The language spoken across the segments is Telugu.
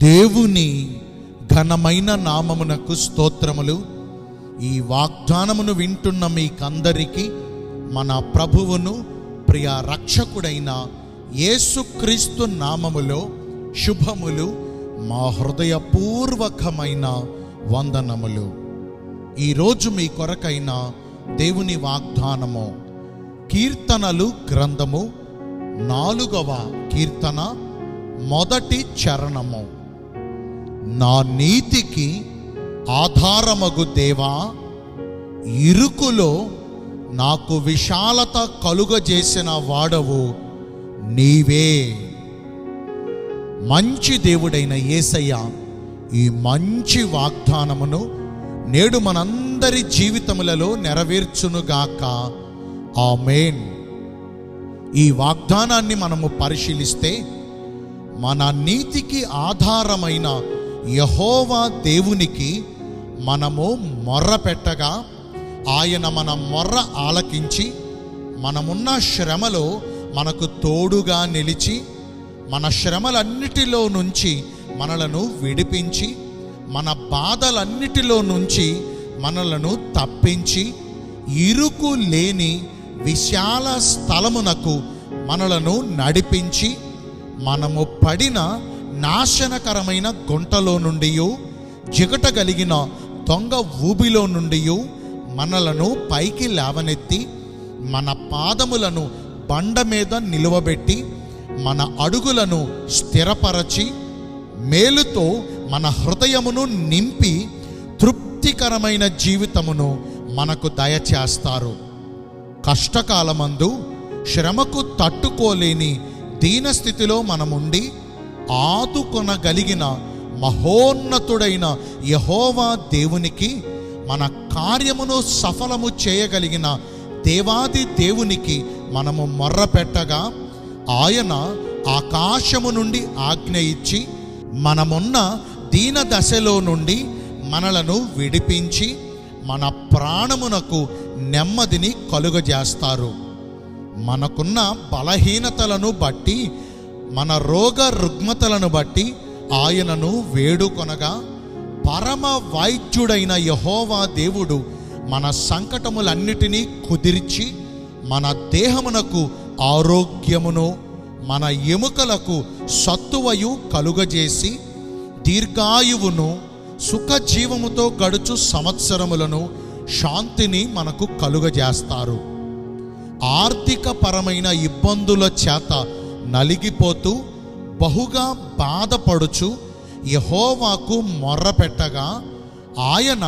దేవుని ఘనమైన నామమునకు స్తోత్రములు. ఈ వాగ్దానమును వింటున్న మీకందరికీ మన ప్రభువును ప్రియ రక్షకుడైన యేసుక్రీస్తు నామములో శుభములు, మా హృదయపూర్వకమైన వందనములు. ఈరోజు మీ కొరకైన దేవుని వాగ్దానము కీర్తనలు గ్రంథము 4వ కీర్తన మొదటి చరణము. నా నీతికి ఆధారమగు దేవా, ఇరుకులో నాకు విశాలత కలుగజేసిన వాడవు నీవే. మంచి దేవుడైన యేసయ్య ఈ మంచి వాగ్దానమును నేడు మనందరి జీవితములలో నెరవేర్చునుగాక. ఆమేన్. ఈ వాగ్దానాన్ని మనము పరిశీలిస్తే, మన నీతికి ఆధారమైన యెహోవా దేవునికి మనము మొర్ర పెట్టగా ఆయన మన మొర్ర ఆలకించి మనమున్న శ్రమలో మనకు తోడుగా నిలిచి మన శ్రమలన్నిటిలో నుంచి మనలను విడిపించి మన బాధలన్నిటిలో నుంచి మనలను తప్పించి ఇరుకు లేని విశాల స్థలమునకు మనలను నడిపించి మనము పడిన నాశనకరమైన గుంటలో నుండి, జిగటగలిగిన దొంగ ఊబిలో నుండి మనలను పైకి లేవనెత్తి మన పాదములను బండ మీద నిలువబెట్టి మన అడుగులను స్థిరపరచి మేలుతో మన హృదయమును నింపి తృప్తికరమైన జీవితమును మనకు దయచేస్తారు. కష్టకాలమందు శ్రమకు తట్టుకోలేని దీనస్థితిలో మనముండి ఆదుకొనగలిగిన మహోన్నతుడైన యెహోవా దేవునికి, మన కార్యమును సఫలము చేయగలిగిన దేవాది దేవునికి మనము మొర్ర పెట్టగా ఆయన ఆకాశము నుండి ఆజ్ఞ ఇచ్చి మనమున్న దీన దశలో నుండి మనలను విడిపించి మన ప్రాణమునకు నెమ్మదిని కలుగజేస్తారు. మనకున్న బలహీనతలను బట్టి, మన రోగ రుగ్మతలను బట్టి ఆయనను వేడుకొనగా పరమ వైద్యుడైన యెహోవా దేవుడు మన సంకటములన్నిటినీ కుదిర్చి మన దేహమునకు ఆరోగ్యమును, మన ఎముకలకు సత్తువయు కలుగజేసి దీర్ఘాయువును, సుఖజీవముతో గడుచు సంవత్సరములను, శాంతిని మనకు కలుగజేస్తారు. ఆర్థిక పరమైన ఇబ్బందుల చేత నలిగిపోతూ బహుగా బాధపడుచు యెహోవాకు మొర్ర పెట్టగా ఆయన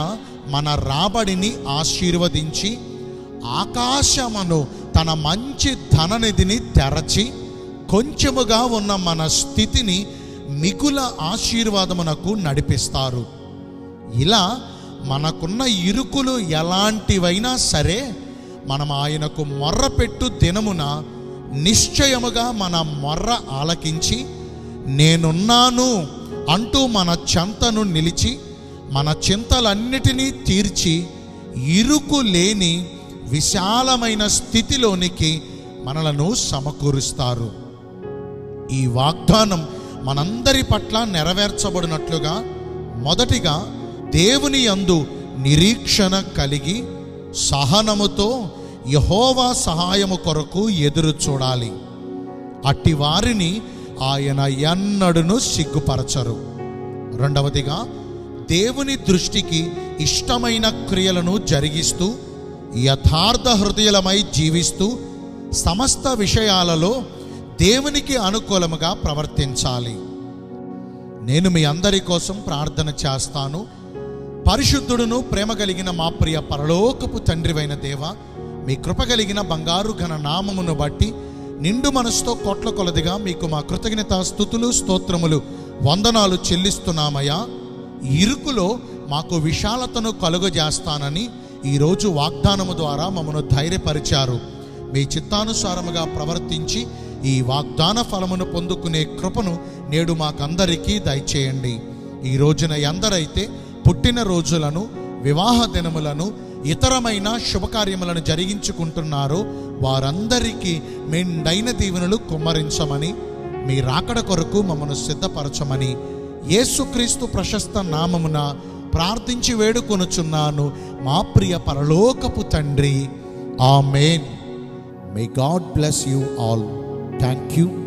మన రాబడిని ఆశీర్వదించి ఆకాశమును తన మంచి ధననిధిని తెరచి కొంచెముగా ఉన్న మన స్థితిని మిగుల ఆశీర్వాదమునకు నడిపిస్తారు. ఇలా మనకున్న ఇరుకులు ఎలాంటివైనా సరే మనం ఆయనకు మొర్రపెట్టు దినమున నిశ్చయముగా మన మొర్ర ఆలకించి నేనున్నాను అంటూ మన చెంతను నిలిచి మన చింతలన్నిటినీ తీర్చి ఇరుకు లేని విశాలమైన స్థితిలోనికి మనలను సమకూరుస్తారు. ఈ వాగ్దానం మనందరి పట్ల నెరవేర్చబడినట్లుగా మొదటిగా దేవుని యందు నిరీక్షణ కలిగి సహనముతో యెహోవా సహాయము కొరకు ఎదురు చూడాలి. అట్టి వారిని ఆయన ఎన్నడూను సిగ్గుపరచరు. రెండవదిగా దేవుని దృష్టికి ఇష్టమైన క్రియలను జరిగిస్తూ యథార్థ హృదయులమై జీవిస్తూ సమస్త విషయాలలో దేవునికి అనుకూలముగా ప్రవర్తించాలి. నేను మీ అందరి కోసం ప్రార్థన చేస్తాను. పరిశుద్ధుడును ప్రేమ కలిగిన మా ప్రియ పరలోకపు తండ్రివైన దేవ, మీ కృప కలిగిన బంగారు ఘన నామమును బట్టి నిండు మనసుతో కోట్ల కొలదిగా మీకు మా కృతజ్ఞత స్తుతులు స్తోత్రములు వందనాలు చెల్లిస్తున్నామయ్యా. ఇరుకులో మాకు విశాలతను కలుగజేస్తానని ఈరోజు వాగ్దానము ద్వారా మమ్మను ధైర్యపరిచారు. మీ చిత్తానుసారముగా ప్రవర్తించి ఈ వాగ్దాన ఫలమును పొందుకునే కృపను నేడు మాకందరికీ దయచేయండి. ఈ రోజున ఎందరైతే పుట్టిన రోజులను, వివాహ దినములను, ఇతరమైన శుభకార్యములను జరిగించుకుంటున్నారో వారందరికీ మెండైన దీవెనలు కుమ్మరించమని, మీ రాకడ కొరకు మమ్మను సిద్ధపరచమని యేసుక్రీస్తు ప్రశస్త నామమున ప్రార్థించి వేడుకొనుచున్నాను మా ప్రియ పరలోకపు తండ్రి. Amen. May God bless you all. Thank you.